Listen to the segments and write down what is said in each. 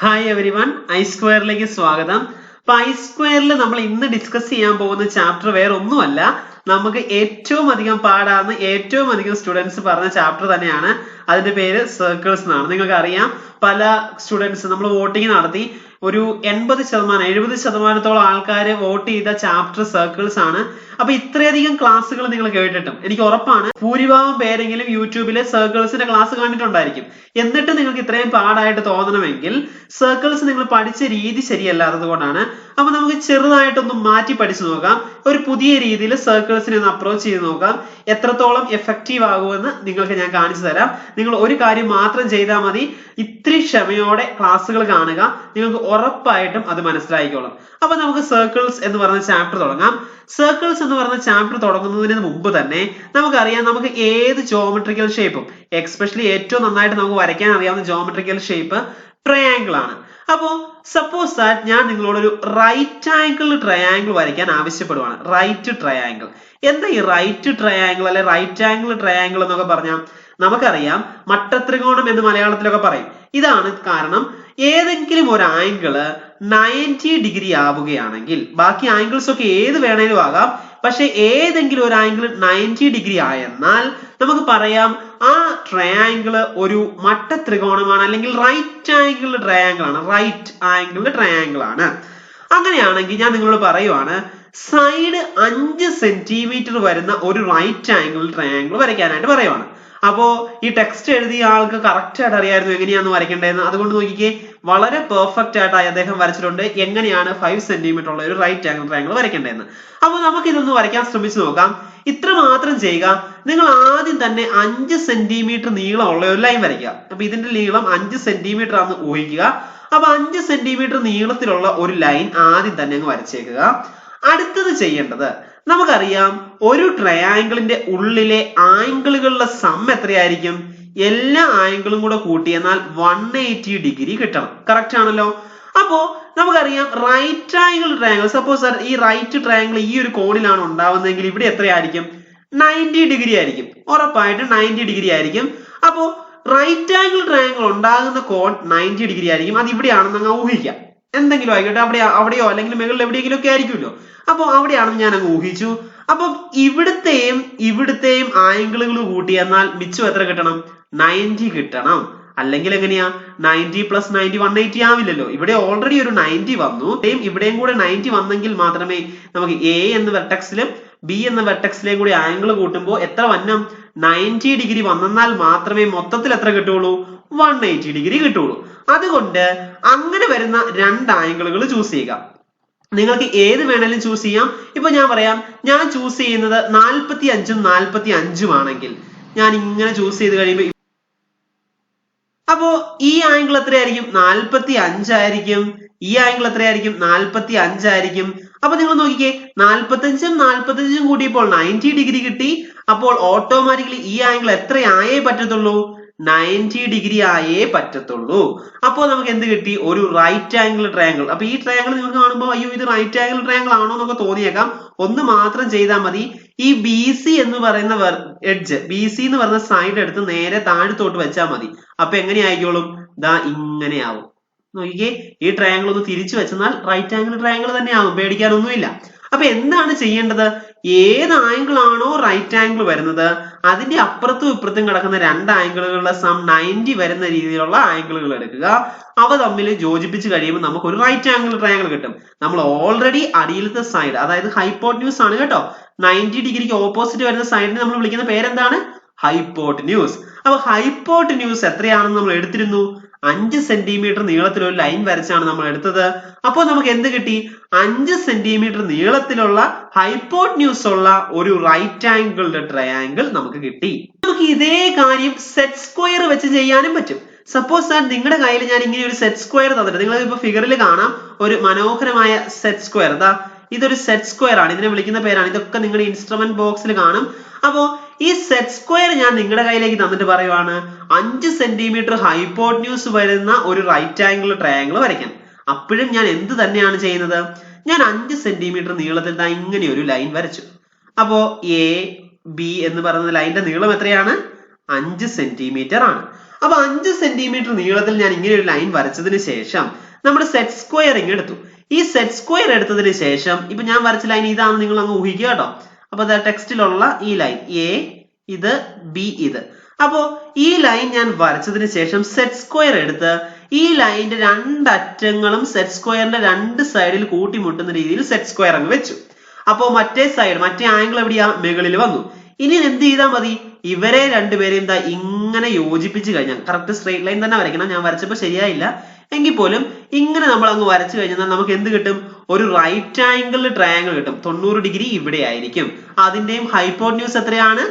Hi every one, I സ്ക്വയറിലേക്ക് സ്വാഗതം. അപ്പൊ I സ്ക്വയറിൽ നമ്മൾ ഇന്ന് ഡിസ്കസ് ചെയ്യാൻ പോകുന്ന ചാപ്റ്റർ വേറെ ഒന്നുമല്ല, നമുക്ക് ഏറ്റവും അധികം പാടാന്ന് ഏറ്റവും അധികം സ്റ്റുഡൻസ് പറഞ്ഞ ചാപ്റ്റർ തന്നെയാണ്. അതിന്റെ പേര് സർക്കിൾസ് എന്നാണ്. നിങ്ങൾക്ക് അറിയാം, പല സ്റ്റുഡൻസ് നമ്മൾ വോട്ടിംഗ് നടത്തി ഒരു 70% ആൾക്കാർ വോട്ട് ചെയ്ത ചാപ്റ്റർ സർക്കിൾസ് ആണ്. അപ്പൊ ഇത്രയധികം ക്ലാസ്സുകൾ നിങ്ങൾ കേട്ടിട്ടും എനിക്ക് ഉറപ്പാണ് ഭൂരിഭാഗം പേരെങ്കിലും യൂട്യൂബിലെ സർക്കിൾസിന്റെ ക്ലാസ് കണ്ടിട്ടുണ്ടായിരിക്കും. എന്നിട്ട് നിങ്ങൾക്ക് ഇത്രയും പാടായിട്ട് തോന്നണമെങ്കിൽ സർക്കിൾസ് നിങ്ങൾ പഠിച്ച രീതി ശരിയല്ലാത്തത് കൊണ്ടാണ്. അപ്പൊ നമുക്ക് ചെറുതായിട്ടൊന്ന് മാറ്റി പഠിച്ചു നോക്കാം. ഒരു പുതിയ രീതിയിൽ സർക്കിൾസിനെ ഒന്ന് അപ്രോച്ച് ചെയ്ത് നോക്കാം. എത്രത്തോളം എഫക്റ്റീവ് ആകുമെന്ന് നിങ്ങൾക്ക് ഞാൻ കാണിച്ചു തരാം. നിങ്ങൾ ഒരു കാര്യം മാത്രം ചെയ്താൽ മതി, ഇത്തിരി ക്ഷമയോടെ ക്ലാസ്സുകൾ കാണുക, നിങ്ങൾക്ക് ഉറപ്പായിട്ടും അത് മനസ്സിലായിക്കോളും. അപ്പൊ നമുക്ക് സർക്കിൾസ് എന്ന് പറഞ്ഞ ചാപ്റ്റർ തുടങ്ങാം. സർക്കിൾസ് എന്ന് പറഞ്ഞ ചാപ്റ്റർ തുടങ്ങുന്നതിന് മുമ്പ് തന്നെ നമുക്കറിയാം, നമുക്ക് ഏത് ജോമെട്രിക്കൽ ഷേപ്പും എക്സ്പെഷ്യലി ഏറ്റവും നന്നായിട്ട് നമുക്ക് വരയ്ക്കാൻ അറിയാവുന്ന ജോമെട്രിക്കൽ ഷേപ്പ് ട്രയാങ്കിൾ ആണ്. അപ്പോ സപ്പോസ് ദാറ്റ് ഞാൻ നിങ്ങളോടൊരു റൈറ്റ് ആംഗിൾ ട്രയാങ്കിൾ വരയ്ക്കാൻ ആവശ്യപ്പെടുവാണ്. റൈറ്റ് ട്രയാങ്കിൾ എന്താ ഈ റൈറ്റ് ട്രയാങ്കിൾ അല്ലെ റൈറ്റ് ആംഗിൾ ട്രയാങ്കിൾ എന്നൊക്കെ പറഞ്ഞാൽ നമുക്കറിയാം, മട്ടത്രികോണം എന്ന് മലയാളത്തിലൊക്കെ പറയും. ഇതാണ് കാരണം, ഏതെങ്കിലും ഒരു ആംഗിള് 90 ഡിഗ്രി ആവുകയാണെങ്കിൽ, ബാക്കി ആംഗിൾസ് ഒക്കെ ഏത് വേണേലും ആകാം, പക്ഷെ ഏതെങ്കിലും ഒരു ആംഗിൾ 90 ഡിഗ്രി ആയെന്നാൽ നമുക്ക് പറയാം ആ ട്രയാങ്കിൾ ഒരു മട്ടത്രികോണമാണ്, അല്ലെങ്കിൽ റൈറ്റ് ആംഗിൾ ട്രയാങ്കിൾ ആണ്. റൈറ്റ് ആംഗിൾ ട്രയാങ്കിൾ ആണ്. അങ്ങനെയാണെങ്കിൽ ഞാൻ നിങ്ങളോട് പറയുവാണ്, സൈഡ് 5 സെന്റിമീറ്റർ വരുന്ന ഒരു റൈറ്റ് ആംഗിൾ ട്രയാങ്കിൾ വരയ്ക്കാനായിട്ട് പറയുവാണ്. അപ്പോ ഈ ടെക്സ്റ്റ് എഴുതിയ ആൾക്ക് കറക്റ്റ് ആയിട്ട് അറിയായിരുന്നു എങ്ങനെയാന്ന് വരയ്ക്കേണ്ടതെന്ന്. അതുകൊണ്ട് നോക്കിക്കേ, വളരെ പെർഫെക്റ്റ് ആയിട്ട് അദ്ദേഹം വരച്ചിട്ടുണ്ട് എങ്ങനെയാണ് 5 സെന്റിമീറ്റർ ഉള്ള ഒരു റൈറ്റ് ആംഗിൾ ട്രയാങ്കിൾ വരയ്ക്കേണ്ടതെന്ന്. അപ്പൊ നമുക്ക് ഇതൊന്ന് വരയ്ക്കാൻ ശ്രമിച്ചു നോക്കാം. ഇത്ര മാത്രം ചെയ്യുക. നിങ്ങൾ ആദ്യം തന്നെ 5 സെന്റിമീറ്റർ നീളമുള്ള ഒരു ലൈൻ വരയ്ക്കുക. അപ്പൊ ഇതിന്റെ നീളം 5 സെന്റിമീറ്റർ ആണെന്ന് ഊഹിക്കുക. അപ്പൊ 5 സെന്റിമീറ്റർ നീളത്തിലുള്ള ഒരു ലൈൻ ആദ്യം തന്നെ അങ്ങ് വരച്ചേക്കുക. അടുത്തത് ചെയ്യേണ്ടത്, നമുക്കറിയാം ഒരു ട്രയാങ്കിളിന്റെ ഉള്ളിലെ ആംഗിളുകളുടെ സം എത്രയായിരിക്കും? എല്ലാ ആംഗിളും കൂടെ കൂട്ടിയെന്നാൽ 180 ഡിഗ്രി കിട്ടണം. കറക്റ്റ് ആണല്ലോ? അപ്പോ നമുക്കറിയാം റൈറ്റ് ആംഗിൾ ട്രയാങ്കിൾ, സപ്പോസ് ഈ റൈറ്റ് ട്രയാങ്കിൾ ഈ ഒരു കോണിലാണ് ഉണ്ടാവുന്നതെങ്കിൽ ഇവിടെ എത്രയായിരിക്കും? 90 ഡിഗ്രി ആയിരിക്കും. ഉറപ്പായിട്ടും 90 ഡിഗ്രി ആയിരിക്കും. അപ്പോ റൈറ്റ് ആംഗിൾ ട്രയാങ്കിൾ ഉണ്ടാകുന്ന കോൺ 90 ഡിഗ്രി ആയിരിക്കും. അത് ഇവിടെയാണെന്ന് അങ്ങ് ഊഹിക്കാം. എന്തെങ്കിലും ആയിക്കോട്ടെ, അവിടെയോ അല്ലെങ്കിൽ മുകളിൽ എവിടെയെങ്കിലും ഒക്കെ ആയിരിക്കുമല്ലോ. അപ്പൊ അവിടെയാണെന്ന് ഞാൻ അങ്ങ് ഊഹിച്ചു. അപ്പം ഇവിടുത്തെയും ആംഗിളുകൾ കൂട്ടിയെന്നാൽ മിച്ചം എത്ര കിട്ടണം? 90 കിട്ടണം. അല്ലെങ്കിൽ എങ്ങനെയാ? 90 + 90 180 ആവില്ലല്ലോ. ഇവിടെ ഓൾറെഡി ഒരു 90 വന്നു. ഇവിടെയും കൂടെ 90 വന്നെങ്കിൽ മാത്രമേ നമുക്ക് എ എന്ന വെർട്ടെക്സിലും ബി എന്ന വെർട്ടെക്സിലെയും കൂടി ആംഗിൾ കൂട്ടുമ്പോൾ എത്ര വന്നം? 90 ഡിഗ്രി വന്നാൽ മാത്രമേ മൊത്തത്തിൽ എത്ര കിട്ടുള്ളൂ? 180 ഡിഗ്രി കിട്ടുള്ളൂ. അതുകൊണ്ട് അങ്ങനെ വരുന്ന രണ്ട് ആംഗിളുകൾ ചൂസ് ചെയ്യുക. നിങ്ങൾക്ക് ഏത് വേണേലും ചൂസ് ചെയ്യാം. ഇപ്പൊ ഞാൻ പറയാം, ഞാൻ ചൂസ് ചെയ്യുന്നത് 45ഉം 45ഉം ആണെങ്കിൽ ഞാൻ ഇങ്ങനെ ചൂസ് ചെയ്ത് കഴിയുമ്പോൾ അപ്പോ ഈ ആംഗിൾ എത്രയായിരിക്കും? 45 ആയിരിക്കും. ഈ ആംഗിൾ എത്രയായിരിക്കും? 45 ആയിരിക്കും. അപ്പൊ നിങ്ങൾ നോക്കിക്കേ, 45ഉം 45ഉം കൂടിയപ്പോൾ 90 ഡിഗ്രി കിട്ടി. അപ്പോൾ ഓട്ടോമാറ്റിക്കലി ഈ ആംഗിൾ എത്രയായേ പറ്റത്തുള്ളൂ? 90 ഡിഗ്രി ആയേ പറ്റത്തുള്ളൂ. അപ്പോൾ നമുക്ക് എന്ത് കിട്ടി? ഒരു റൈറ്റ് ആംഗിൾ ട്രയാങ്കിൾ. അപ്പൊ ഈ ട്രയാങ്കിൾ നിങ്ങൾക്ക് കാണുമ്പോൾ അയ്യോ ഇത് റൈറ്റ് ആംഗിൾ ട്രയാങ്കിൾ ആണോ എന്നൊക്കെ തോന്നിയേക്കാം. ഒന്ന് മാത്രം ചെയ്താൽ മതി. ഈ ബി സി എന്ന് പറയുന്ന എഡ്ജ്, ബി സി എന്ന് പറയുന്ന സൈഡ് എടുത്ത് നേരെ താഴത്തോട്ട് വെച്ചാൽ മതി. അപ്പൊ എങ്ങനെ ആയിക്കോളും? ദാ ഇങ്ങനെ ആവും. നോക്കിക്കേ, ഈ ട്രയാങ്കിൾ ഒന്ന് തിരിച്ചു വെച്ചെന്നാൽ റൈറ്റ് ആംഗിൾ ട്രയാങ്കിൾ തന്നെ ആവും. പേടിക്കാനൊന്നുമില്ല. അപ്പൊ എന്താണ് ചെയ്യേണ്ടത്? ഏത് ആംഗിൾ ആണോ റൈറ്റ് ആംഗിൾ വരുന്നത് അതിന്റെ അപ്പുറത്തും ഇപ്പുറത്തും കിടക്കുന്ന രണ്ട് ആംഗിളുകളുടെ സം 90 വരുന്ന രീതിയിലുള്ള ആംഗിളുകൾ എടുക്കുക. അവ തമ്മിൽ യോജിപ്പിച്ച് കഴിയുമ്പോൾ നമുക്ക് ഒരു റൈറ്റ് ആംഗിൾ ട്രയാങ്കിൾ കിട്ടും. നമ്മൾ ഓൾറെഡി അടിയിലത്തെ സൈഡ്, അതായത് ഹൈപ്പോട്ടന്യൂസ് ആണ് കേട്ടോ. 90 ഡിഗ്രിക്ക് ഓപ്പോസിറ്റ് വരുന്ന സൈഡിനെ നമ്മൾ വിളിക്കുന്ന പേരെന്താണ്? ഹൈപ്പോട്ടന്യൂസ്. അപ്പൊ ഹൈപ്പോട്ടന്യൂസ് എത്രയാണെന്ന് നമ്മൾ എടുത്തിരുന്നു? 5 സെന്റിമീറ്റർ നീളത്തിലൊരു ലൈൻ വരച്ചാണ് നമ്മൾ എടുത്തത്. അപ്പോൾ നമുക്ക് എന്ത് കിട്ടി? 5 സെന്റിമീറ്റർ നീളത്തിലുള്ള ഹൈപ്പോട്ടന്യൂസ് ഉള്ള ഒരു റൈറ്റ് ആംഗിൾഡ് ട്രയാങ്കിൾ നമുക്ക് കിട്ടി. നമുക്ക് ഇതേ കാര്യം സെറ്റ് സ്ക്വയർ വെച്ച് ചെയ്യാനും പറ്റും. സപ്പോസ് ദാറ്റ് നിങ്ങളുടെ കയ്യിൽ ഞാൻ ഇങ്ങനെ ഒരു സെറ്റ് സ്ക്വയർ തന്നിട്ട്, നിങ്ങൾ ഇപ്പൊ ഫിഗറിൽ കാണാം ഒരു മനോഹരമായ സെറ്റ് സ്ക്വയർ. ഇതൊരു സെറ്റ് സ്ക്വയർ ആണ്. ഇതിനെ വിളിക്കുന്ന പേരാണ്. ഇതൊക്കെ നിങ്ങളുടെ ഇൻസ്ട്രുമെന്റ് ബോക്സിൽ കാണും. അപ്പോ ഈ സെറ്റ് സ്ക്വയർ ഞാൻ നിങ്ങളുടെ കയ്യിലേക്ക് തന്നിട്ട് പറയുവാണ്, 5 സെന്റിമീറ്റർ ഹൈപ്പോട്ടന്യൂസ് വരുന്ന ഒരു റൈറ്റ് ആംഗിൾ ട്രയാങ്കിൾ വരയ്ക്കാൻ. അപ്പോഴും ഞാൻ എന്ത് തന്നെയാണ് ചെയ്യുന്നത്? ഞാൻ 5 സെന്റിമീറ്റർ നീളത്തിൽ ഇങ്ങനെ ഒരു ലൈൻ വരച്ചു. അപ്പോ എ ബി എന്ന് പറയുന്ന ലൈനിന്റെ നീളം എത്രയാണ്? 5 സെന്റിമീറ്റർ ആണ്. അപ്പൊ 5 സെന്റിമീറ്റർ നീളത്തിൽ ഞാൻ ഇങ്ങനെ ഒരു ലൈൻ വരച്ചതിന് ശേഷം നമ്മുടെ സെറ്റ് സ്ക്വയർ ഇങ്ങ് എടുത്തു. ഈ സെറ്റ് സ്ക്വയർ എടുത്തതിന് ശേഷം ഇപ്പൊ ഞാൻ വരച്ച ലൈൻ ഇതാണ്, നിങ്ങൾ അങ്ങ് ഊഹിക്കുക കേട്ടോ. അപ്പൊ ടെക്സ്റ്റിലുള്ള ഈ ലൈൻ എ, ഇത് ബി, ഇത്. അപ്പോ ഈ ലൈൻ ഞാൻ വരച്ചതിന് ശേഷം സെറ്റ് സ്ക്വയർ എടുത്ത് ഈ ലൈനിന്റെ രണ്ടറ്റങ്ങളും സെറ്റ് സ്ക്വയറിന്റെ രണ്ട് സൈഡിൽ കൂട്ടിമുട്ടുന്ന രീതിയിൽ സെറ്റ് സ്ക്വയർ അങ്ങ് വെച്ചു. അപ്പോ മറ്റേ സൈഡ്, മറ്റേ ആംഗിൾ എവിടെയാ? മുകളിൽ വന്നു. ഇനി എന്ത് ചെയ്താൽ മതി? ഇവരെ രണ്ടുപേരെയും ഇങ്ങനെ യോജിപ്പിച്ച് കഴിഞ്ഞാൽ, കറക്റ്റ് സ്ട്രെയിറ്റ് ലൈൻ തന്നെ വരയ്ക്കണം. ഞാൻ വരച്ചപ്പോൾ ശരിയായില്ല എങ്കിൽ പോലും ഇങ്ങനെ നമ്മൾ അങ്ങ് വരച്ചു കഴിഞ്ഞാൽ നമുക്ക് എന്ത് കിട്ടും? ഒരു റൈറ്റ് ആംഗിൾ ട്രയാംഗിൾ കിട്ടും. 90 ഡിഗ്രി ഇവിടെ ആയിരിക്കും. അതിന്റെയും ഹൈപ്പോട്ന്യൂസ് എത്രയാണ്?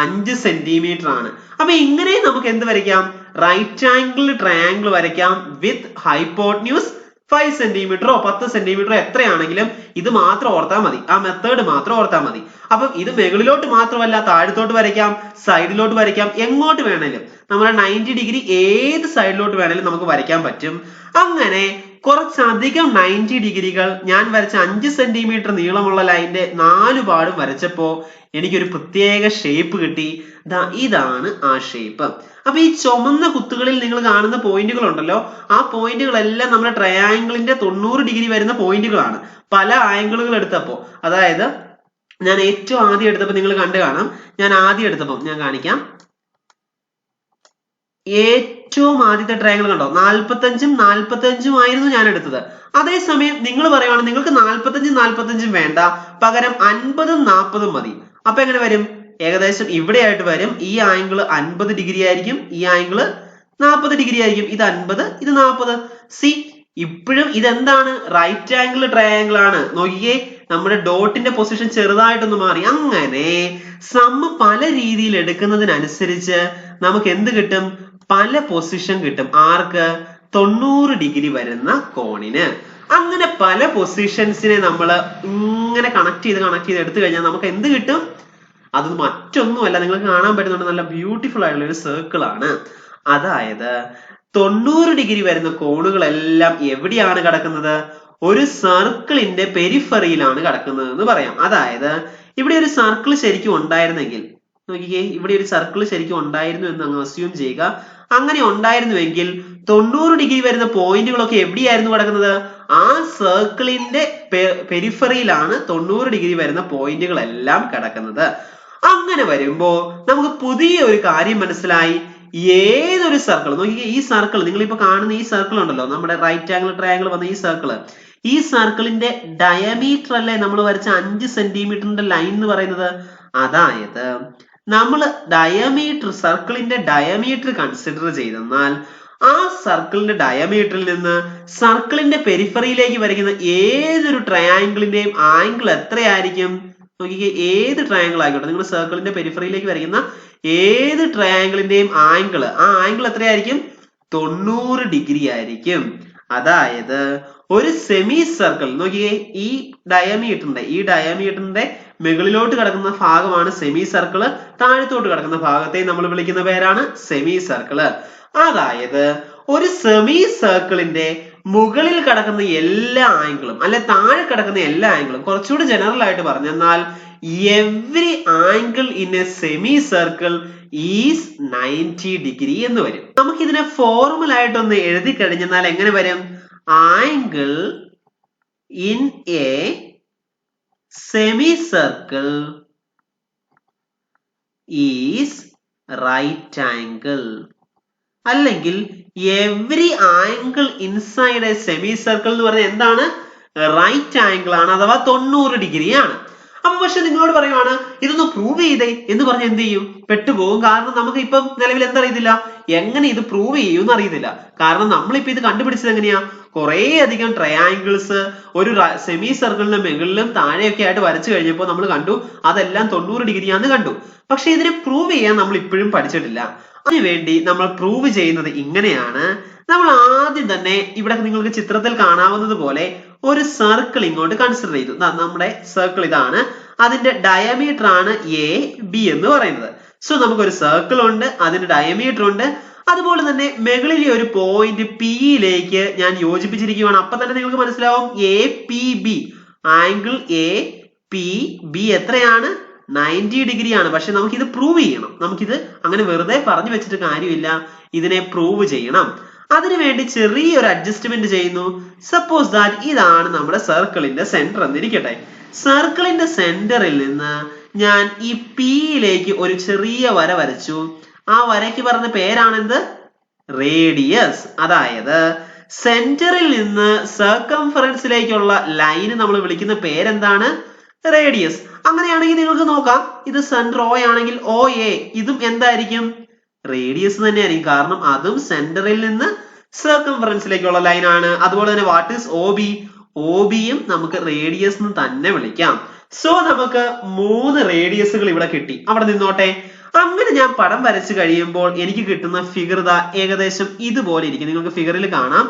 5 സെന്റിമീറ്റർ ആണ്. അപ്പൊ ഇങ്ങനെ നമുക്ക് എന്ത് വരയ്ക്കാം? റൈറ്റ് ആംഗിൾ ട്രയാംഗിൾ വരയ്ക്കാം വിത്ത് ഹൈപ്പോട്ന്യൂസ് 5 സെന്റിമീറ്ററോ 10 സെന്റിമീറ്ററോ എത്രയാണെങ്കിലും ഇത് മാത്രം ഓർത്താൽ മതി. ആ മെത്തേഡ് മാത്രം ഓർത്താൽ മതി. അപ്പം ഇത് മുകളിലോട്ട് മാത്രമല്ല, താഴത്തോട്ട് വരയ്ക്കാം, സൈഡിലോട്ട് വരയ്ക്കാം, എങ്ങോട്ട് വേണേലും നമ്മുടെ 90 ഡിഗ്രി ഏത് സൈഡിലോട്ട് വേണേലും നമുക്ക് വരയ്ക്കാൻ പറ്റും. അങ്ങനെ കുറച്ചധികം 90 ഡിഗ്രികൾ ഞാൻ വരച്ച 5 സെന്റിമീറ്റർ നീളമുള്ള ലൈനിന്റെ 4 പാടും വരച്ചപ്പോ എനിക്കൊരു പ്രത്യേക ഷേപ്പ് കിട്ടി. ഇതാണ് ആ ഷേപ്പ്. അപ്പൊ ഈ ചുമന്ന കുത്തുകളിൽ നിങ്ങൾ കാണുന്ന പോയിന്റുകൾ ഉണ്ടല്ലോ, ആ പോയിന്റുകളെല്ലാം നമ്മുടെ ട്രയാംഗിളിന്റെ 90 ഡിഗ്രി വരുന്ന പോയിന്റുകളാണ്. പല ആംഗിളുകൾ എടുത്തപ്പോ, അതായത് ഞാൻ ഏറ്റവും ആദ്യം എടുത്തപ്പോ നിങ്ങൾ കണ്ടു കാണാം. ഞാൻ ആദ്യം എടുത്തപ്പോ ഞാൻ കാണിക്കാം. ഏറ്റവും ആദ്യത്തെ ട്രയാംഗിൾ കണ്ടോ? 45ഉം 45ഉം ആയിരുന്നു ഞാൻ എടുത്തത്. അതേസമയം നിങ്ങൾ പറയുവാണ് നിങ്ങൾക്ക് 45ഉം 45ഉം വേണ്ട, പകരം 50ഉം 40ഉം മതി. അപ്പൊ എങ്ങനെ വരും? ഏകദേശം ഇവിടെ ആയിട്ട് വരും. ഈ ആംഗിൾ 50 ഡിഗ്രി ആയിരിക്കും, ഈ ആംഗിൾ 40 ഡിഗ്രി ആയിരിക്കും. ഇത് 50, ഇത് 40. സി, ഇപ്പോഴും ഇതെന്താണ്? റൈറ്റ് ആംഗിൾ ട്രയാംഗിൾ ആണ്. നോക്കിയേ, നമ്മുടെ ഡോട്ടിന്റെ പൊസിഷൻ ചെറുതായിട്ടൊന്ന് മാറി. അങ്ങനെ സമ്മ് പല രീതിയിൽ എടുക്കുന്നതിനനുസരിച്ച് നമുക്ക് എന്ത് കിട്ടും? പല പൊസിഷൻ കിട്ടും. ആർക്ക്? 90 ഡിഗ്രി വരുന്ന കോണിന്. അങ്ങനെ പല പൊസിഷൻസിനെ നമ്മൾ ഇങ്ങനെ കണക്ട് ചെയ്ത് എടുത്തു കഴിഞ്ഞാൽ നമുക്ക് എന്ത് കിട്ടും? അത് മറ്റൊന്നുമല്ല, നിങ്ങൾക്ക് കാണാൻ പറ്റുന്നുണ്ട്, നല്ല ബ്യൂട്ടിഫുൾ ആയിട്ടുള്ള ഒരു സർക്കിൾ ആണ്. അതായത് 90 ഡിഗ്രി വരുന്ന കോണുകളെല്ലാം എവിടെയാണ് കിടക്കുന്നത്? ഒരു സർക്കിളിന്റെ പെരിഫറിയിലാണ് കിടക്കുന്നത് എന്ന് പറയാം. അതായത് ഇവിടെ ഒരു സർക്കിൾ ശരിക്കും ഉണ്ടായിരുന്നെങ്കിൽ, നോക്കിക്കേ, ഇവിടെ ഒരു സർക്കിൾ ശരിക്കും ഉണ്ടായിരുന്നു എന്ന് അങ്ങ് അസ്യൂം ചെയ്യുക. അങ്ങനെ ഉണ്ടായിരുന്നുവെങ്കിൽ 90 ഡിഗ്രി വരുന്ന പോയിന്റുകളൊക്കെ എവിടെയായിരുന്നു കിടക്കുന്നത്? ആ സർക്കിളിന്റെ പെരിഫറിയിലാണ് 90 ഡിഗ്രി വരുന്ന പോയിന്റുകളെല്ലാം കിടക്കുന്നത്. അങ്ങനെ വരുമ്പോ നമുക്ക് പുതിയ ഒരു കാര്യം മനസ്സിലായി. ഏതൊരു സർക്കിൾ, നോക്കിക്കേ, ഈ സർക്കിൾ നിങ്ങളിപ്പോ കാണുന്ന ഈ സർക്കിൾ ഉണ്ടല്ലോ, നമ്മുടെ റൈറ്റ് ആംഗിൾ ട്രയാംഗിൾ വന്ന ഈ സർക്കിളിന്റെ ഡയമീറ്റർ അല്ലേ നമ്മൾ വരച്ച 5 സെന്റിമീറ്ററിന്റെ ലൈൻ എന്ന് പറയുന്നത്? അതായത് നമ്മൾ ഡയമീറ്റർ, സർക്കിളിന്റെ ഡയമീറ്റർ കൺസിഡർ ചെയ്തെന്നാൽ ആ സർക്കിളിന്റെ ഡയമീറ്ററിൽ നിന്ന് സർക്കിളിന്റെ പെരിഫറിയിലേക്ക് വരയ്ക്കുന്ന ഏതൊരു ട്രയാംഗിളിന്റെയും ആംഗിൾ എത്രയായിരിക്കും? നോക്കിക്കേ, ഏത് ട്രയാംഗിൾ ആയിക്കോട്ടെ, നിങ്ങൾ സർക്കിളിന്റെ പെരിഫറിയിലേക്ക് വരയ്ക്കുന്ന ഏത് ട്രയാംഗിളിന്റെയും ആംഗിൾ, ആ ആംഗിൾ എത്രയായിരിക്കും? 90 ഡിഗ്രി ആയിരിക്കും. അതായത് ഒരു സെമി സർക്കിൾ, നോക്കിയേ, ഈ ഡയമീറ്ററിന്റെ മുകളിലോട്ട് കിടക്കുന്ന ഭാഗമാണ് സെമി സർക്കിള്, താഴത്തോട്ട് കിടക്കുന്ന ഭാഗത്തെ നമ്മൾ വിളിക്കുന്ന പേരാണ് സെമി സർക്കിള്. അതായത് ഒരു സെമി സർക്കിളിന്റെ മുകളിൽ കിടക്കുന്ന എല്ലാ ആംഗിളും അല്ലെ താഴെ കിടക്കുന്ന എല്ലാ ആംഗിളും, കുറച്ചുകൂടി ജനറൽ ആയിട്ട് പറഞ്ഞെന്നാൽ every angle in a semi circle is 90 degree എന്ന് വരും. നമുക്ക് ഇതിനെ ഫോർമുല ആയിട്ടൊന്ന് എഴുതി കഴിഞ്ഞാൽ എങ്ങനെ വരും? Angle in a semi circle is right angle, അല്ലെങ്കിൽ every angle inside a semi circle എന്ന് പറഞ്ഞാൽ എന്താണ്? റൈറ്റ് ആംഗിൾ ആണ്, അഥവാ 90 ഡിഗ്രി ആണ്. അപ്പൊ പക്ഷെ നിങ്ങളോട് പറയുവാണ് ഇതൊന്ന് പ്രൂവ് ചെയ്തേ എന്ന് പറഞ്ഞ് എന്ത് ചെയ്യും? പെട്ടുപോകും. കാരണം നമുക്ക് ഇപ്പം നിലവിൽ എന്തറിയത്തില്ല, എങ്ങനെ ഇത് പ്രൂവ് ചെയ്യും അറിയത്തില്ല. കാരണം നമ്മളിപ്പോ ഇത് കണ്ടുപിടിച്ചത് എങ്ങനെയാ? കുറെ അധികം ട്രയാംഗിൾസ് ഒരു സെമി സർക്കിളിന്റെ മുകളിലും താഴെയൊക്കെ ആയിട്ട് വരച്ചു കഴിഞ്ഞപ്പോൾ നമ്മൾ കണ്ടു അതെല്ലാം 90 ഡിഗ്രിയാന്ന് കണ്ടു. പക്ഷെ ഇതിനെ പ്രൂവ് ചെയ്യാൻ നമ്മൾ ഇപ്പോഴും പഠിച്ചിട്ടില്ല. അതിനുവേണ്ടി നമ്മൾ പ്രൂവ് ചെയ്യുന്നത് ഇങ്ങനെയാണ്. നമ്മൾ ആദ്യം തന്നെ ഇവിടെ നിങ്ങൾക്ക് ചിത്രത്തിൽ കാണാവുന്നത് പോലെ ഒരു സർക്കിൾ ഇങ്ങോട്ട് കൺസിഡർ ചെയ്തു. നമ്മുടെ സർക്കിൾ ഇതാണ്, അതിന്റെ ഡയമീറ്റർ ആണ് എ ബി എന്ന് പറയുന്നത്. സോ നമുക്കൊരു സർക്കിൾ ഉണ്ട്, അതിന്റെ ഡയമീറ്റർ ഉണ്ട്. അതുപോലെ തന്നെ മുകളിലെ ഒരു പോയിന്റ് പിയിലേക്ക് ഞാൻ യോജിപ്പിച്ചിരിക്കുകയാണ്. അപ്പൊ തന്നെ നിങ്ങൾക്ക് മനസ്സിലാവും A P B, angle A P B എത്രയാണ്? 90 ഡിഗ്രി ആണ്. പക്ഷെ നമുക്കിത് പ്രൂവ് ചെയ്യണം. നമുക്കിത് അങ്ങനെ വെറുതെ പറഞ്ഞു വെച്ചിട്ട് കാര്യമില്ല, ഇതിനെ പ്രൂവ് ചെയ്യണം. അതിനുവേണ്ടി ചെറിയൊരു അഡ്ജസ്റ്റ്മെന്റ് ചെയ്യുന്നു. സപ്പോസ് ദാറ്റ് ഇതാണ് നമ്മുടെ സർക്കിളിന്റെ സെന്റർ എന്നിരിക്കട്ടെ. സർക്കിളിന്റെ സെന്ററിൽ നിന്ന് ഞാൻ ഈ പിയിലേക്ക് ഒരു ചെറിയ വര വരച്ചു. ആ വരയ്ക്ക് പറഞ്ഞ പേരാണെന്ത്? റേഡിയസ്. അതായത് സെന്ററിൽ നിന്ന് സർക്കംഫറൻസിലേക്കുള്ള ലൈന് നമ്മൾ വിളിക്കുന്ന പേരെന്താണ്? റേഡിയസ്. അങ്ങനെയാണെങ്കിൽ നിങ്ങൾക്ക് നോക്കാം, ഇത് സെന്റർ O ആണെങ്കിൽ OA, ഇതും എന്തായിരിക്കും? റേഡിയസ് തന്നെയായിരിക്കും. കാരണം അതും സെന്ററിൽ നിന്ന് സർക്കംഫറൻസിലേക്കുള്ള ലൈൻ ആണ്. അതുപോലെ തന്നെ വാട്ട് ഈസ് OB? OBയും നമുക്ക് റേഡിയസ് എന്ന് തന്നെ വിളിക്കാം. സോ നമുക്ക് 3 റേഡിയസുകൾ ഇവിടെ കിട്ടി. അവിടെ നിന്നോട്ടെ. അങ്ങനെ ഞാൻ പടം വരച്ചു കഴിയുമ്പോൾ എനിക്ക് കിട്ടുന്ന ഫിഗർ ഏകദേശം ഇതുപോലെ ഇരിക്കും. നിങ്ങൾക്ക് ഫിഗറിൽ കാണാം,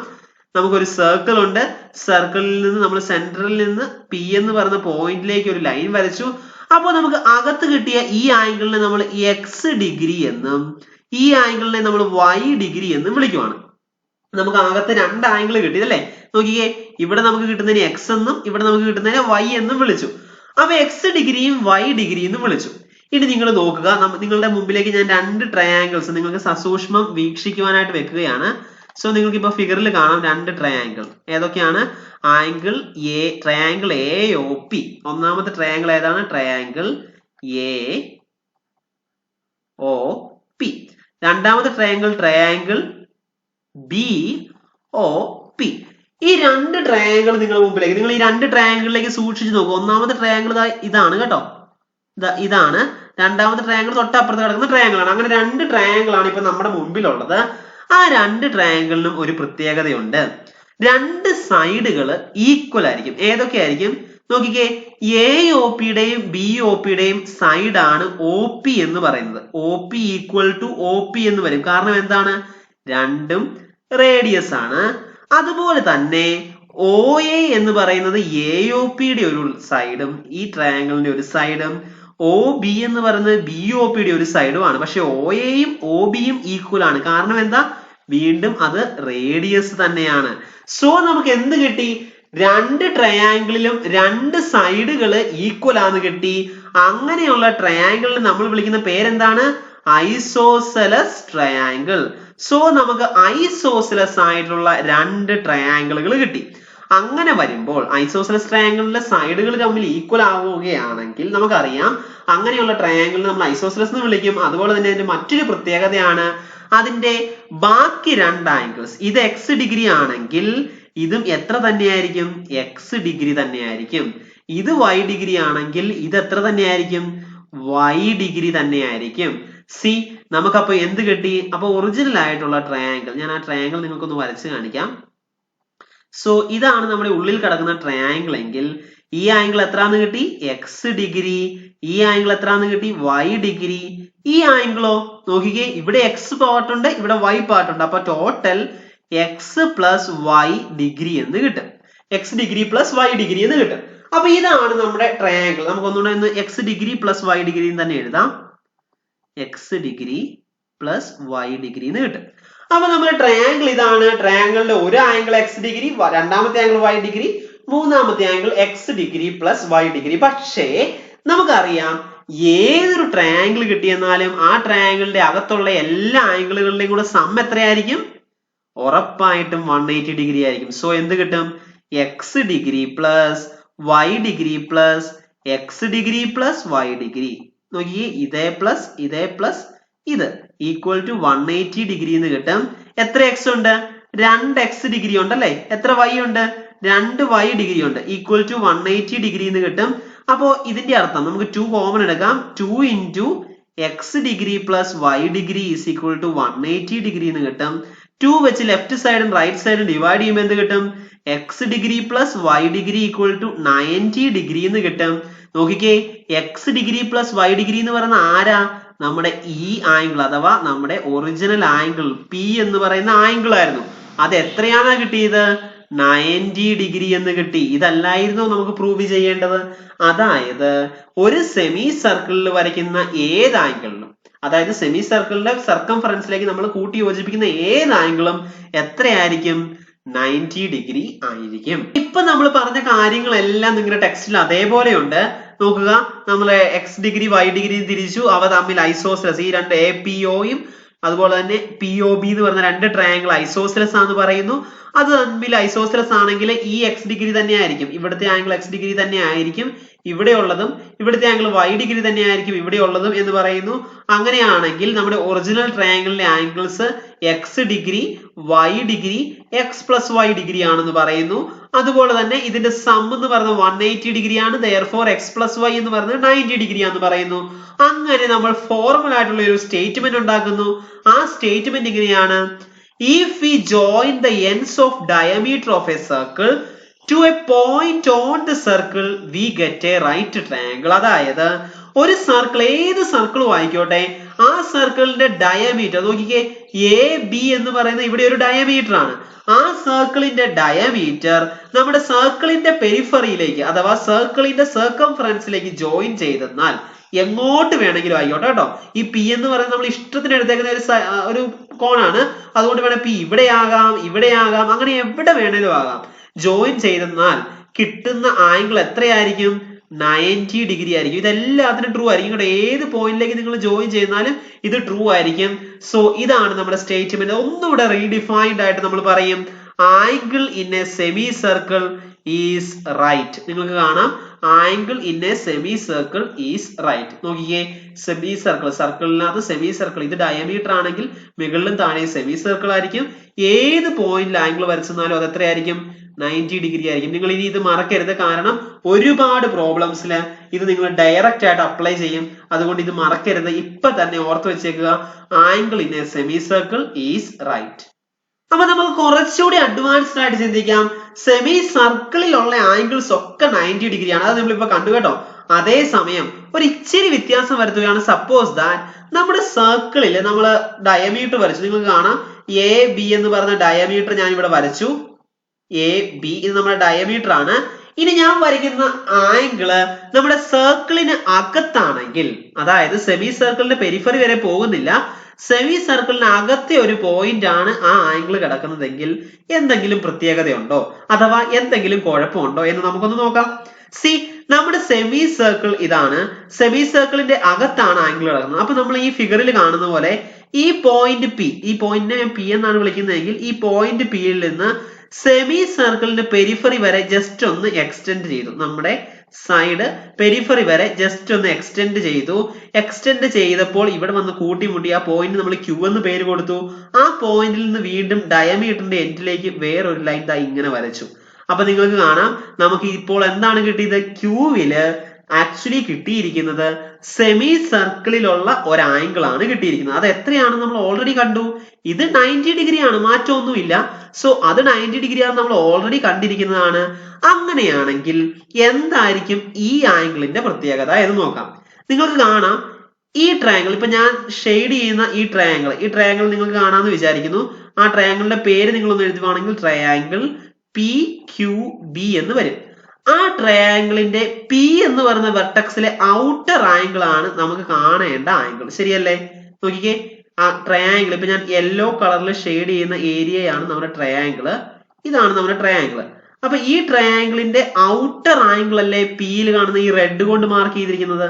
നമുക്കൊരു സർക്കിൾ ഉണ്ട്. സർക്കിളിൽ നിന്ന് നമ്മൾ സെന്ററിൽ നിന്ന് P എന്ന് പറയുന്ന പോയിന്റിലേക്ക് ഒരു ലൈൻ വരച്ചു. അപ്പോൾ നമുക്ക് അകത്ത് കിട്ടിയ ഈ ആംഗിളിനെ നമ്മൾ X ഡിഗ്രി എന്നും ഈ ആംഗിളിനെ നമ്മൾ Y ഡിഗ്രി എന്നും വിളിക്കുവാണ്. നമുക്ക് അകത്ത് 2 ആംഗിൾ കിട്ടിയതല്ലേ? നോക്കിയേ, ഇവിടെ നമുക്ക് കിട്ടുന്നതിന് X എന്നും ഇവിടെ നമുക്ക് കിട്ടുന്നതിന് Y എന്നും വിളിച്ചു. അപ്പൊ X ഡിഗ്രിയും Y ഡിഗ്രിയും എന്നും വിളിച്ചു. ഇനി നിങ്ങൾ നോക്കുക, നിങ്ങളുടെ മുമ്പിലേക്ക് ഞാൻ 2 ട്രയാങ്കിൾസ് നിങ്ങൾക്ക് സസൂക്ഷ്മം വീക്ഷിക്കുവാനായിട്ട് വെക്കുകയാണ്. സോ നിങ്ങൾക്ക് ഇപ്പൊ ഫിഗറിൽ കാണാം 2 ട്രയാങ്കിൾ. ഏതൊക്കെയാണ്? Triangle AOP. ഒന്നാമത്തെ ട്രയാങ്കിൾ ഏതാണ്? Triangle AOP. രണ്ടാമത്തെ ട്രയാങ്കിൾ BOP. ഈ 2 ട്രയാങ്കിൾ നിങ്ങളുടെ മുമ്പിലേക്ക്, നിങ്ങൾ ഈ 2 ട്രയാങ്കിളിലേക്ക് സൂക്ഷിച്ചു നോക്കുക. ഒന്നാമത്തെ ട്രയാങ്കിൾ ഇതാണ് കേട്ടോ, ഇതാണ്. രണ്ടാമത്തെ ട്രയാങ്കിൾ തൊട്ടപ്പുറത്ത് കിടക്കുന്ന ട്രയാങ്കിൾ ആണ്. അങ്ങനെ 2 ട്രയാങ്കിൾ ആണ് ഇപ്പൊ നമ്മുടെ മുമ്പിലുള്ളത്. ആ 2 ട്രയാങ്കിളിനും ഒരു പ്രത്യേകതയുണ്ട്. 2 സൈഡുകൾ ഈക്വൽ ആയിരിക്കും. ഏതൊക്കെയായിരിക്കും? നോക്കിക്കേ, AOPയുടെയും BOPയുടെയും സൈഡാണ് OP എന്ന് പറയുന്നത്. OP ഈക്വൽ ടു OP എന്ന് വരും. കാരണം എന്താണ്? രണ്ടും റേഡിയസ് ആണ്. അതുപോലെ തന്നെ OA എന്ന് പറയുന്നത് AOPയുടെ ഒരു സൈഡും ഈ ട്രയാങ്കിളിന്റെ ഒരു സൈഡും OB എന്ന് പറയുന്നത് BOPയുടെ ഒരു സൈഡുമാണ്. പക്ഷെ OAയും OBയും ഈക്വൽ ആണ്. കാരണം എന്താ? വീണ്ടും അത് റേഡിയസ് തന്നെയാണ്. സോ നമുക്ക് എന്ത് കിട്ടി? 2 ട്രയാങ്കിളിലും 2 സൈഡുകൾ ഈക്വൽ ആണെന്ന് കിട്ടി. അങ്ങനെയുള്ള ട്രയാങ്കിളിന് നമ്മൾ വിളിക്കുന്ന പേരെന്താണ്? Isosceles triangle. സോ നമുക്ക് ഐസോസെലസ് ആയിട്ടുള്ള 2 ട്രയാങ്കിളുകൾ കിട്ടി. അങ്ങനെ വരുമ്പോൾ ഐസോസെലസ് ട്രയാങ്കിളിലെ സൈഡുകൾ തമ്മിൽ ഈക്വൽ ആവുകയാണെങ്കിൽ നമുക്കറിയാം അങ്ങനെയുള്ള ട്രയാങ്കിൾ നമ്മൾ ഐസോസെലസ് എന്ന് വിളിക്കും. അതുപോലെ തന്നെ അതിന്റെ മറ്റൊരു പ്രത്യേകതയാണ് അതിന്റെ ബാക്കി 2 ആംഗിൾസ്. ഇത് X ഡിഗ്രി ആണെങ്കിൽ ഇതും എത്ര തന്നെയായിരിക്കും? X ഡിഗ്രി തന്നെയായിരിക്കും. ഇത് Y ഡിഗ്രി ആണെങ്കിൽ ഇത് എത്ര തന്നെയായിരിക്കും? Y ഡിഗ്രി തന്നെയായിരിക്കും. സി, നമുക്കപ്പോ എന്ത് കിട്ടി? അപ്പൊ ഒറിജിനൽ ആയിട്ടുള്ള ട്രയാങ്കിൾ, ഞാൻ ആ ട്രയാങ്കിൾ നിങ്ങൾക്കൊന്ന് വരച്ച് കാണിക്കാം. സോ ഇതാണ് നമ്മുടെ ഉള്ളിൽ കിടക്കുന്ന ട്രയാങ്കിൾ എങ്കിൽ ഈ ആംഗിൾ എത്രാന്ന് കിട്ടി? X degree. ഈ ആംഗിൾ എത്രാന്ന് കിട്ടി? Y degree. ഈ ആംഗിളോ നോക്കിക്കേ, ഇവിടെ X പാർട്ട് ഉണ്ട്, ഇവിടെ Y പാർട്ട് ഉണ്ട്. അപ്പൊ total X plus Y degree എന്ന് കിട്ടും. X degree plus Y degree എന്ന് കിട്ടും. അപ്പൊ ഇതാണ് നമ്മുടെ ട്രയാങ്കിൾ. നമുക്ക് ഒന്നുകൂടെ X degree plus Y degree തന്നെ എഴുതാം. X degree plus Y degree എന്ന് കിട്ടും. അപ്പൊ നമ്മുടെ ട്രയാങ്കിൾ ഇതാണ്. ട്രയാങ്കിളിന്റെ ഒരു ആംഗിൾ X ഡിഗ്രി, രണ്ടാമത്തെ ആംഗിൾ Y ഡിഗ്രി, മൂന്നാമത്തെ angle X degree plus Y degree. പക്ഷേ നമുക്കറിയാം ഏതൊരു ട്രയാങ്കിൾ കിട്ടിയെന്നാലും ആ ട്രയാങ്കിളിന്റെ അകത്തുള്ള എല്ലാ ആംഗിളുകളുടെയും കൂടെ സം എത്രയായിരിക്കും? ഉറപ്പായിട്ടും 180 ഡിഗ്രി ആയിരിക്കും. സോ എന്ത് കിട്ടും? X degree plus Y degree plus X degree plus Y degree. നോക്കി, ഇതേ പ്ലസ് ഇത് ഈക്വൽ ടു 180 ഡിഗ്രി എന്ന് കിട്ടും. എത്ര X ഉണ്ട്? 2X ഡിഗ്രി ഉണ്ടല്ലേ? എത്ര Y ഉണ്ട്? 2Y ഡിഗ്രി ഉണ്ട്. ഈക്വൽ ടു 180 ഡിഗ്രി എന്ന് കിട്ടും. അപ്പോ ഇതിന്റെ അർത്ഥം നമുക്ക് 2 കോമൺ എടുക്കാം. 2 into X degree plus Y degree is equal to 180 degree എന്ന് കിട്ടും. 2 വെച്ച് ലെഫ്റ്റ് സൈഡും റൈറ്റ് സൈഡും ഡിവൈഡ് ചെയ്യുമ്പോൾ എന്ത് കിട്ടും? X degree plus Y degree equal to 90 degree എന്ന് കിട്ടും. നോക്കിക്കേ, X degree plus Y degree എന്ന് പറയുന്ന ആരാ? നമ്മുടെ ഈ ആംഗിൾ അഥവാ നമ്മുടെ ഒറിജിനൽ ആംഗിൾ P എന്ന് പറയുന്ന ആംഗിൾ ആയിരുന്നു. അത് എത്രയാണ് കിട്ടിയത്? 90 ഡിഗ്രി എന്ന് കിട്ടി. ഇതല്ലായിരുന്നു നമുക്ക് പ്രൂവ് ചെയ്യേണ്ടത്. അതായത് ഒരു സെമി സർക്കിളിൽ വരയ്ക്കുന്ന ഏത് ആംഗിളിലും, അതായത് സെമി സർക്കിളിന്റെ സർക്കംഫറൻസിലേക്ക് നമ്മൾ കൂട്ടി യോജിപ്പിക്കുന്ന ഏത് ആംഗിളും എത്രയായിരിക്കും? 90 ഡിഗ്രി ആയിരിക്കും. ഇപ്പൊ നമ്മൾ പറഞ്ഞ കാര്യങ്ങളെല്ലാം നിങ്ങളുടെ ടെക്സ്റ്റിൽ അതേപോലെ ഉണ്ട്. നോക്കുക, നമ്മൾ എക്സ് ഡിഗ്രി വൈ ഡിഗ്രി തിരിച്ചു, അവ തമ്മിൽ ഐസോസിലസ്, ഈ രണ്ട് എ പി ഒയും അതുപോലെ തന്നെ പി ഒ ബി എന്ന് പറഞ്ഞ രണ്ട് ട്രയാങ്കിൾ ഐസോസിലസ് ആണെന്ന് പറയുന്നു. അത് തമ്മിൽ ഐസോസിലസ് ആണെങ്കിൽ ഈ എക്സ് ഡിഗ്രി തന്നെ ആയിരിക്കും, ഇവിടുത്തെ ആംഗിൾ എക്സ് ഡിഗ്രി തന്നെ ആയിരിക്കും ഇവിടെ ഉള്ളതും, ഇവിടുത്തെ ആംഗിൾ വൈ ഡിഗ്രി തന്നെ ആയിരിക്കും ഇവിടെ ഉള്ളതും എന്ന് പറയുന്നു. അങ്ങനെയാണെങ്കിൽ നമ്മുടെ ഒറിജിനൽ ട്രയാങ്കിളിന്റെ angles X degree Y degree X plus Y degree ആണെന്ന് പറയുന്നു. അതുപോലെ തന്നെ ഇതിന്റെ സം എന്ന് പറയുന്നത് 180 ഡിഗ്രി ആണ്. therefore എക്സ് പ്ലസ് വൈ എന്ന് പറയുന്നത് 90 ഡിഗ്രി ആണെന്ന് പറയുന്നു. അങ്ങനെ നമ്മൾ ഫോർമൽ ആയിട്ടുള്ള ഒരു സ്റ്റേറ്റ്മെന്റ് ഉണ്ടാക്കുന്നു. ആ സ്റ്റേറ്റ്മെന്റ് ഇങ്ങനെയാണ്: if we join the ends of diameter of a circle to a point on the circle we get a right triangle. അതായത് ഒരു സർക്കിൾ, ഏത് സർക്കിളും ആയിക്കോട്ടെ, ആ സർക്കിളിന്റെ ഡയമീറ്റർ നോക്കിക്കേ, എ ബി എന്ന് പറയുന്ന ഇവിടെ ഒരു ഡയമീറ്റർ ആണ്. ആ സർക്കിളിന്റെ ഡയമീറ്റർ നമ്മുടെ സർക്കിളിന്റെ പെരിഫറിയിലേക്ക് അഥവാ സർക്കിളിന്റെ സർക്കംഫറൻസിലേക്ക് ജോയിൻ ചെയ്തെന്നാൽ എങ്ങോട്ട് വേണമെങ്കിലും ആയിക്കോട്ടെ കേട്ടോ. ഈ പി എന്ന് പറയുന്നത് നമ്മൾ ഇഷ്ടത്തിന് എടുത്തേക്കുന്ന ഒരു കോണാണ്. അതുകൊണ്ട് വേണം പി ഇവിടെയാകാം, ഇവിടെയാകാം, അങ്ങനെ എവിടെ വേണേലും ആകാം. ജോയിൻ ചെയ്തെന്നാൽ കിട്ടുന്ന ആംഗിൾ എത്രയായിരിക്കും? 90 ഡിഗ്രി ആയിരിക്കും. ഇതെല്ലാത്തിനും ട്രൂ ആയിരിക്കും കേട്ടോ. ഏത് പോയിന്റിലേക്ക് നിങ്ങൾ ജോയിൻ ചെയ്യുന്നാലും ഇത് ട്രൂ ആയിരിക്കും. സോ ഇതാണ് നമ്മുടെ സ്റ്റേറ്റ്മെന്റ്. ഒന്നുകൂടെ റീഡിഫൈൻഡ് ആയിട്ട് നമ്മൾ പറയും: angle in a semi circle is right. നിങ്ങൾക്ക് കാണാം, angle in a semi circle is right. നോക്കിക്കേ, സെമി സർക്കിൾ, സർക്കിളിനകത്ത് സെമി സർക്കിൾ, ഇത് ഡയമീറ്റർ ആണെങ്കിൽ മുകളിലും താഴെയും സെമി സർക്കിൾ ആയിരിക്കും. ഏത് പോയിന്റിൽ ആംഗിൾ വരച്ചെന്നാലും അത് എത്രയായിരിക്കും? 90 ഡിഗ്രി ആയിരിക്കും. നിങ്ങൾ ഇനി ഇത് മറക്കരുത്, കാരണം ഒരുപാട് പ്രോബ്ലംസിൽ ഇത് നിങ്ങൾ ഡയറക്റ്റ് ആയിട്ട് അപ്ലൈ ചെയ്യും. അതുകൊണ്ട് ഇത് മറക്കരുത്, ഇപ്പൊ തന്നെ ഓർത്ത് വെച്ചേക്കുക: angle in a semi circle is right. അപ്പൊ നമുക്ക് കുറച്ചുകൂടി അഡ്വാൻസ്ഡ് ആയിട്ട് ചിന്തിക്കാം. സെമി സർക്കിളിലുള്ള ആംഗിൾസ് ഒക്കെ 90 ഡിഗ്രിയാണ്. അത് നമ്മളിപ്പോ കണ്ടു കേട്ടോ. അതേസമയം ഒരു ഇച്ചിരി വ്യത്യാസം വരുത്തുകയാണ്. സപ്പോസ് ദാറ്റ് നമ്മുടെ സർക്കിളിൽ നമ്മൾ ഡയമീറ്റർ വരച്ചു. നിങ്ങൾക്ക് കാണാം, എ ബി എന്ന് പറഞ്ഞ ഡയമീറ്റർ ഞാൻ ഇവിടെ വരച്ചു. എ ബി ഇത് നമ്മുടെ ഡയമീറ്റർ ആണ്. ഇനി ഞാൻ വരയ്ക്കുന്ന ആംഗിള് നമ്മുടെ സർക്കിളിന് അകത്താണെങ്കിൽ, അതായത് സെമി സർക്കിളിന്റെ പെരിഫറി വരെ പോകുന്നില്ല, സെമി സർക്കിളിന് അകത്തെ ഒരു പോയിന്റ് ആണ് ആ ആംഗിൾ കിടക്കുന്നതെങ്കിൽ എന്തെങ്കിലും പ്രത്യേകതയുണ്ടോ അഥവാ എന്തെങ്കിലും കുഴപ്പമുണ്ടോ എന്ന് നമുക്കൊന്ന് നോക്കാം. സി, നമ്മുടെ സെമി സർക്കിൾ ഇതാണ്. സെമി സർക്കിളിന്റെ അകത്താണ് ആംഗിൾ കിടക്കുന്നത്. അപ്പൊ നമ്മൾ ഈ ഫിഗറിൽ കാണുന്ന പോലെ ഈ പോയിന്റ് പി, ഈ പോയിന്റിനെ ഞാൻ പി എന്നാണ് വിളിക്കുന്നതെങ്കിൽ, ഈ പോയിന്റ് പിയിൽ നിന്ന് സെമി സർക്കിളിന്റെ പെരിഫറി വരെ ജസ്റ്റ് ഒന്ന് എക്സ്റ്റെൻഡ് ചെയ്തു. നമ്മുടെ സൈഡ് പെരിഫറി വരെ ജസ്റ്റ് ഒന്ന് എക്സ്റ്റെൻഡ് ചെയ്തു. എക്സ്റ്റെൻഡ് ചെയ്തപ്പോൾ ഇവിടെ വന്ന് കൂട്ടിമുട്ടി ആ പോയിന്റ് നമ്മൾ ക്യൂ എന്ന് പേര് കൊടുത്തു. ആ പോയിന്റിൽ നിന്ന് വീണ്ടും ഡയമീറ്ററിന്റെ എൻഡിലേക്ക് വേറൊരു ലൈൻ ദാ ഇങ്ങനെ വരച്ചു. അപ്പൊ നിങ്ങൾക്ക് കാണാം, നമുക്ക് ഇപ്പോൾ എന്താണ് കിട്ടിയത്? ക്യൂവില് ആക്ച്വലി കിട്ടിയിരിക്കുന്നത് സെമി സർക്കിളിലുള്ള ഒരു ആംഗിൾ ആണ് കിട്ടിയിരിക്കുന്നത്. അത് എത്രയാണ് നമ്മൾ ഓൾറെഡി കണ്ടു. ഇത് 90 ഡിഗ്രി ആണ്, മാറ്റമൊന്നുമില്ല. സോ അത് 90 ഡിഗ്രി ആണ്, നമ്മൾ ഓൾറെഡി കണ്ടിരിക്കുന്നതാണ്. അങ്ങനെയാണെങ്കിൽ എന്തായിരിക്കും ഈ ആംഗിളിന്റെ പ്രത്യേകത എന്ന് നോക്കാം. നിങ്ങൾക്ക് കാണാം, ഈ ട്രയാങ്കിൾ, ഇപ്പൊ ഞാൻ ഷെയ്ഡ് ചെയ്യുന്ന ഈ ട്രയാങ്കിൾ നിങ്ങൾക്ക് കാണാമെന്ന് വിചാരിക്കുന്നു. ആ ട്രയാങ്കിളിന്റെ പേര് നിങ്ങളൊന്ന് എഴുതുവാണെങ്കിൽ ട്രയാങ്കിൾ പി ക്യു ബി എന്ന് വരും. ആ ട്രയാങ്കിളിന്റെ പി എന്ന് പറയുന്ന വെർട്ടക്സിലെ ഔട്ടർ ആംഗിൾ ആണ് നമുക്ക് കാണേണ്ട ആംഗിൾ. ശരിയല്ലേ? നോക്കിക്കേ, ആ ട്രയാങ്കിൾ ഇപ്പൊ ഞാൻ യെല്ലോ കളറിൽ ഷെയ്ഡ് ചെയ്യുന്ന ഏരിയയാണ് നമ്മുടെ ട്രയാങ്കിൾ. ഇതാണ് നമ്മുടെ ട്രയാങ്കിൾ. അപ്പൊ ഈ ട്രയാങ്കിളിന്റെ ഔട്ടർ ആംഗിൾ അല്ലേ പിയിൽ കാണുന്ന ഈ റെഡ് കൊണ്ട് മാർക്ക് ചെയ്തിരിക്കുന്നത്.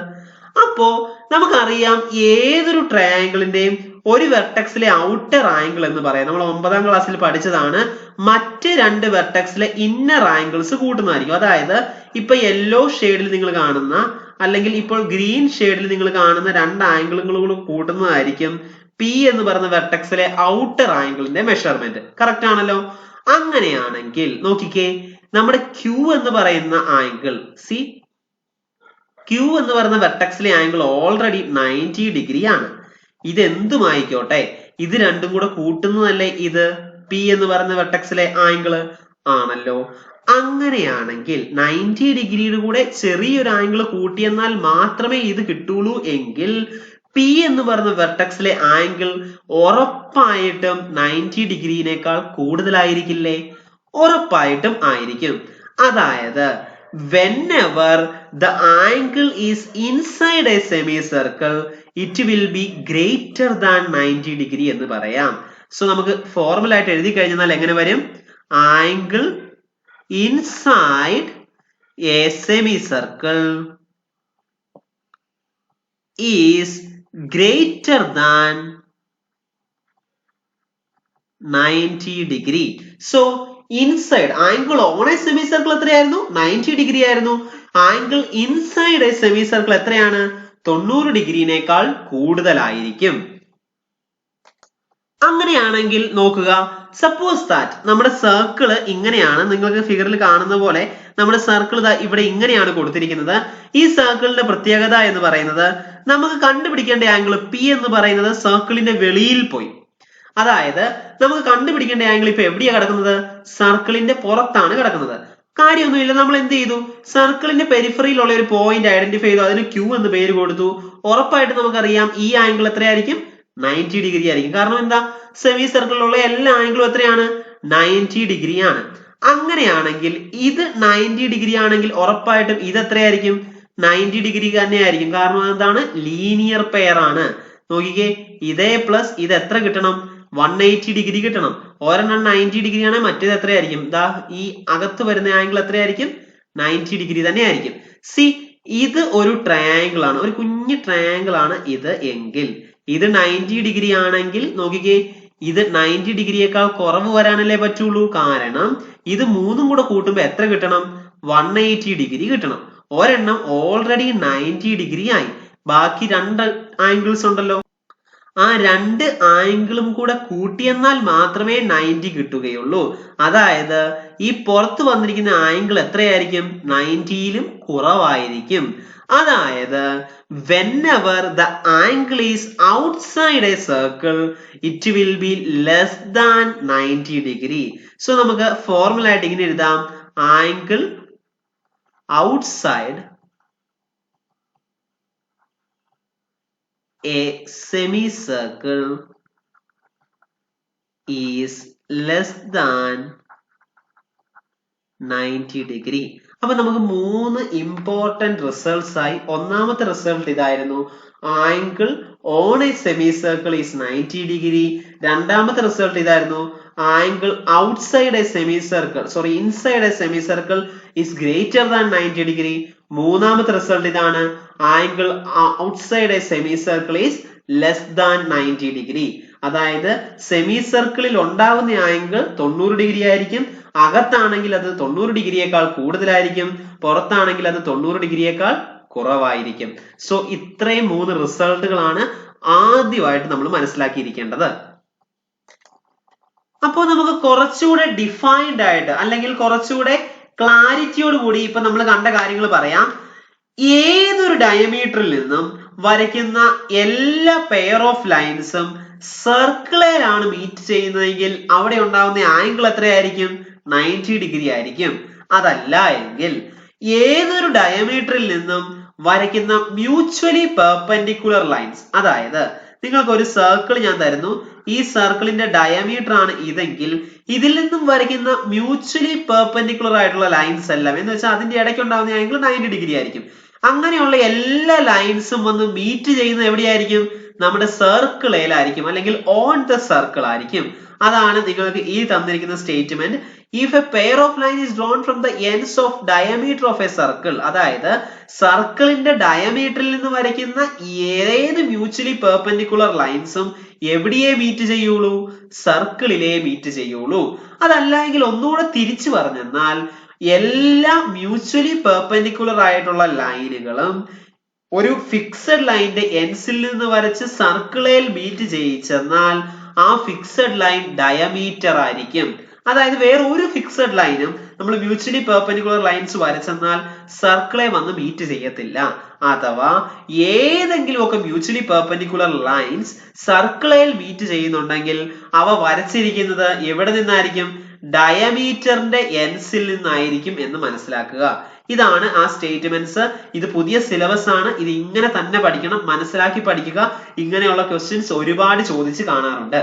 അപ്പോ നമുക്കറിയാം, ഏതൊരു ട്രയാങ്കിളിന്റെയും ഒരു വെർട്ടക്സിലെ ഔട്ടർ ആംഗിൾ എന്ന് പറയാം. നമ്മൾ 9ാം ക്ലാസ്സിൽ പഠിച്ചതാണ്. മറ്റ് രണ്ട് വെർട്ടക്സിലെ ഇന്നർ ആംഗിൾസ് കൂട്ടുന്നതായിരിക്കും. അതായത് ഇപ്പൊ യെല്ലോ ഷെയ്ഡിൽ നിങ്ങൾ കാണുന്ന, അല്ലെങ്കിൽ ഇപ്പോൾ ഗ്രീൻ ഷെയ്ഡിൽ നിങ്ങൾ കാണുന്ന രണ്ട് ആംഗിളുകളും കൂട്ടുന്നതായിരിക്കും പി എന്ന് പറയുന്ന വെർട്ടക്സിലെ ഔട്ടർ ആംഗിളിന്റെ മെഷർമെന്റ്. കറക്റ്റ് ആണല്ലോ? അങ്ങനെയാണെങ്കിൽ നോക്കിക്കേ, നമ്മുടെ ക്യൂ എന്ന് പറയുന്ന ആംഗിൾ, സി, ക്യൂ എന്ന് പറയുന്ന വെർട്ടക്സിലെ ആംഗിൾ ഓൾറെഡി 90 ഡിഗ്രി ആണ്. ഇതെന്തുമായിക്കോട്ടെ, ഇത് രണ്ടും കൂടെ കൂട്ടുന്നതല്ലേ ഇത് പി എന്ന് പറയുന്ന വെർട്ടക്സിലെ ആംഗിള് ആണല്ലോ. അങ്ങനെയാണെങ്കിൽ 90 ഡിഗ്രിയുടെ കൂടെ ചെറിയൊരു ആംഗിൾ കൂട്ടിയെന്നാൽ മാത്രമേ ഇത് കിട്ടുള്ളൂ എങ്കിൽ പി എന്ന് പറയുന്ന വെർട്ടക്സിലെ ആംഗിൾ ഉറപ്പായിട്ടും 90 ഡിഗ്രിനേക്കാൾ കൂടുതലായിരിക്കില്ലേ? ഉറപ്പായിട്ടും ആയിരിക്കും. അതായത് whenever the angle is inside a semicircle, it will be greater than 90 degree എന്ന് പറയാം. സോ നമുക്ക് ഫോർമുല ആയിട്ട് എഴുതി കഴിഞ്ഞാൽ എങ്ങനെ വരും? Angle inside a semicircle is greater than 90 degree. So inside angle on a semicircle എത്രയായിരുന്നു 90 ഡിഗ്രി ആയിരുന്നു. ആംഗിൾ ഇൻസൈഡ് എ സെമിസർക്കിൾ എത്രയാണ് 90 ഡിഗ്രിനേക്കാൾ കൂടുതലായിരിക്കും. അങ്ങനെയാണെങ്കിൽ നോക്കുക, സപ്പോസ് ദാറ്റ് നമ്മുടെ സർക്കിൾ ഇങ്ങനെയാണ്. നിങ്ങൾക്ക് ഫിഗറിൽ കാണുന്ന പോലെ നമ്മുടെ സർക്കിൾ ഇവിടെ ഇങ്ങനെയാണ് കൊടുത്തിരിക്കുന്നത്. ഈ സർക്കിളിന്റെ പ്രത്യേകത എന്ന് പറയുന്നത് നമുക്ക് കണ്ടുപിടിക്കേണ്ട ആംഗിൾ പി എന്ന് പറയുന്നത് സർക്കിളിന്റെ വെളിയിൽ പോയി. അതായത് നമുക്ക് കണ്ടുപിടിക്കേണ്ട ആംഗിൾ ഇപ്പൊ എവിടെയാ കിടക്കുന്നത് സർക്കിളിന്റെ പുറത്താണ് കിടക്കുന്നത്. കാര്യമൊന്നുമില്ല, നമ്മൾ എന്ത് ചെയ്തു സർക്കിളിന്റെ പെരിഫറിയിലുള്ള ഒരു പോയിന്റ് ഐഡന്റിഫൈ ചെയ്തു, അതിന് ക്യൂ എന്ന് പേര് കൊടുത്തു. ഉറപ്പായിട്ട് നമുക്കറിയാം ഈ ആംഗിൾ എത്രയായിരിക്കും 90 ഡിഗ്രി ആയിരിക്കും. കാരണം എന്താ സെമി സർക്കിളിലുള്ള എല്ലാ ആംഗിളും എത്രയാണ് 90 ഡിഗ്രി ആണ്. അങ്ങനെയാണെങ്കിൽ ഇത് 90 ഡിഗ്രി ആണെങ്കിൽ ഉറപ്പായിട്ടും ഇത് എത്രയായിരിക്കും 90 ഡിഗ്രി തന്നെയായിരിക്കും. കാരണം എന്താണ് ലീനിയർ പെയർ ആണ്. നോക്കിക്കേ, ഇതേ പ്ലസ് ഇത് എത്ര കിട്ടണം 180 ഡിഗ്രി കിട്ടണം. ഒരെണ്ണം 90 ഡിഗ്രി ആണ്, മറ്റേത് എത്രയായിരിക്കും ദാ ഈ അകത്ത് വരുന്ന ആംഗിൾ എത്രയായിരിക്കും 90 ഡിഗ്രി തന്നെ ആയിരിക്കും. സി ഇത് ഒരു ട്രയാങ്കിൾ ആണ്, ഒരു കുഞ്ഞു ട്രയാങ്കിൾ ആണ് ഇത് എങ്കിൽ ഇത് 90 ഡിഗ്രി ആണെങ്കിൽ നോക്കിക്കേ ഇത് 90 ഡിഗ്രിയേക്കാൾ കുറവ് വരാനല്ലേ പറ്റുള്ളൂ. കാരണം ഇത് മൂന്നും കൂടെ കൂട്ടുമ്പോൾ എത്ര കിട്ടണം 180 ഡിഗ്രി കിട്ടണം. ഒരെണ്ണം ഓൾറെഡി 90 ഡിഗ്രി ആയി, ബാക്കി രണ്ട് ആംഗിൾസ് ഉണ്ടല്ലോ, ആ രണ്ട് ആംഗിളും കൂടെ കൂട്ടിയെന്നാൽ മാത്രമേ 90 കിട്ടുകയുള്ളൂ. അതായത് ഈ പുറത്ത് വന്നിരിക്കുന്ന ആംഗിൾ എത്രയായിരിക്കും 90യിലും കുറവായിരിക്കും. അതായത് whenever the angle is outside a circle it will be less than 90 degree. So നമുക്ക് ഫോർമുല ആയിട്ട് ഇങ്ങനെ എഴുതാം, angle outside a semicircle is less than 90 degree. അപ്പൊ നമുക്ക് മൂന്ന് ഇമ്പോർട്ടന്റ് റിസൾട്ട്സ് ആയി. ഒന്നാമത്തെ റിസൾട്ട് ഇതായിരുന്നു, angle on A semi circle is 90 degree. രണ്ടാമത്തെ റിസൾട്ട് ഇതായിരുന്നു, angle outside A semi circle inside a semi circle is greater than 90 degree. മൂന്നാമത്തെ result ഇതാണ്, angle outside A semi circle is less than 90 degree. അതായത് semi സർക്കിളിൽ ഉണ്ടാവുന്ന angle 90 degree ആയിരിക്കും, അകത്താണെങ്കിൽ അത് 90 ഡിഗ്രിയേക്കാൾ കൂടുതലായിരിക്കും, പുറത്താണെങ്കിൽ അത് 90 ഡിഗ്രിയേക്കാൾ കുറവായിരിക്കും. സോ ഇത്രയും മൂന്ന് റിസൾട്ടുകളാണ് ആദ്യമായിട്ട് നമ്മൾ മനസ്സിലാക്കിയിരിക്കേണ്ടത്. അപ്പോൾ നമുക്ക് കുറച്ചുകൂടെ ഡിഫൈൻഡ് ആയിട്ട് അല്ലെങ്കിൽ കുറച്ചുകൂടെ ക്ലാരിറ്റിയോട് കൂടി ഇപ്പൊ നമ്മൾ കണ്ട കാര്യങ്ങൾ പറയാം. ഏതൊരു ഡയമീറ്ററിൽ നിന്നും വരയ്ക്കുന്ന എല്ലാ പെയർ ഓഫ് ലൈൻസും സർക്കിളിലാണ് മീറ്റ് ചെയ്യുന്നതെങ്കിൽ അവിടെ ഉണ്ടാവുന്ന ആംഗിൾ എത്രയായിരിക്കും 90 ഡിഗ്രി ആയിരിക്കും. അതല്ല എങ്കിൽ ഏതൊരു ഡയമീറ്ററിൽ നിന്നും വരയ്ക്കുന്ന മ്യൂച്വലി പെർപെൻഡിക്കുലർ ലൈൻസ്, അതായത് നിങ്ങൾക്ക് ഒരു സർക്കിൾ ഞാൻ തരുന്നു, ഈ സർക്കിളിന്റെ ഡയമീറ്റർ ആണ് ഇതെങ്കിൽ ഇതിൽ നിന്നും വരയ്ക്കുന്ന മ്യൂച്വലി പെർപെൻഡിക്കുലർ ആയിട്ടുള്ള ലൈൻസ് എല്ലാം എന്ന് വെച്ചാൽ അതിന്റെ ഇടയ്ക്ക് ഉണ്ടാവുന്ന ആംഗിൾ 90 ഡിഗ്രി ആയിരിക്കും. അങ്ങനെയുള്ള എല്ലാ ലൈൻസും വന്ന് മീറ്റ് ചെയ്യുന്നത് എവിടെയായിരിക്കും നമ്മുടെ സർക്കിളിലായിരിക്കും അല്ലെങ്കിൽ ഓൺ ദ സർക്കിൾ ആയിരിക്കും. അതാണ് നിങ്ങൾക്ക് ഈ തന്നിരിക്കുന്ന statement. If a pair of line is drawn from the ends of diameter of a circle, അതായത് സർക്കിളിന്റെ ഡയമീറ്ററിൽ നിന്ന് വരയ്ക്കുന്ന ഏത് മ്യൂച്വലി പെർപെൻഡിക്കുലർ ലൈൻസും എവിടെയേ മീറ്റ് ചെയ്യുള്ളൂ സർക്കിളിലെ മീറ്റ് ചെയ്യുള്ളൂ. അതല്ല എങ്കിൽ ഒന്നുകൂടെ തിരിച്ചു പറഞ്ഞെന്നാൽ എല്ലാ മ്യൂച്വലി പെർപെൻഡിക്കുലർ ആയിട്ടുള്ള ലൈനുകളും ഒരു ഫിക്സഡ് ലൈനിന്റെ എൻഡ്സിൽ നിന്ന് വരച്ച് സർക്കിളിൽ മീറ്റ് ചെയ്യിച്ചെന്നാൽ ആ ഫിക്സഡ് ലൈൻ ഡയമീറ്റർ ആയിരിക്കും. അതായത് വേറെ ഒരു ഫിക്സഡ് ലൈനും നമ്മൾ മ്യൂച്വലി പെർപെൻഡിക്കുലർ ലൈൻസ് വരച്ചെന്നാൽ സർക്കിളെ വന്ന് മീറ്റ് ചെയ്യത്തില്ല. അഥവാ ഏതെങ്കിലും ഒക്കെ മ്യൂച്വലി പെർപെൻഡിക്കുലർ ലൈൻസ് സർക്കിളിൽ മീറ്റ് ചെയ്യുന്നുണ്ടെങ്കിൽ അവ വരച്ചിരിക്കുന്നത് എവിടെ നിന്നായിരിക്കും ഡയമീറ്ററിന്റെ എൻഡ്സിൽ നിന്നായിരിക്കും എന്ന് മനസ്സിലാക്കുക. ഇതാണ് ആ സ്റ്റേറ്റ്മെന്റ്സ്. ഇത് പുതിയ സിലബസ് ആണ്, ഇത് ഇങ്ങനെ തന്നെ പഠിക്കണം, മനസ്സിലാക്കി പഠിക്കുക. ഇങ്ങനെയുള്ള ക്വസ്റ്റ്യൻസ് ഒരുപാട് ചോദിച്ച് കാണാറുണ്ട്.